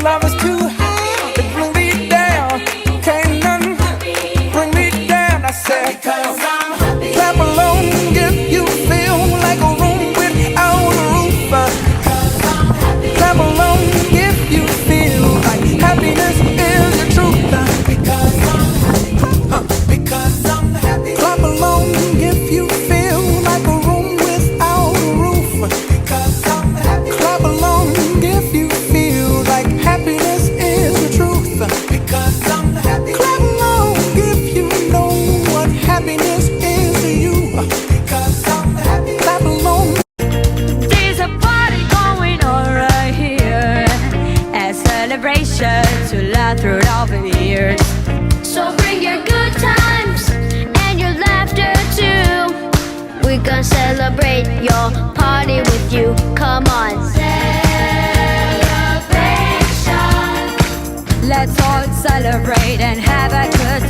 Love is too high to bring me down. Can't nothing bring me down. I said, clap along if you feel like a room without a roof. Clap along if you feel like happiness is the truth. Because I'm happy. Clap along if you feel like a room without a roof. Because I'm happy. Clap along if you feel like happiness is the truth. Because I'm happy. Clap along if you know what happiness is to you. Because I'm happy. Clap along. There's a party going on right here, a celebration to last throughout the years. So bring your good times and your laughter too. We gonna celebrate your party with you. Come on. Celebration. Let's all celebrate and have a good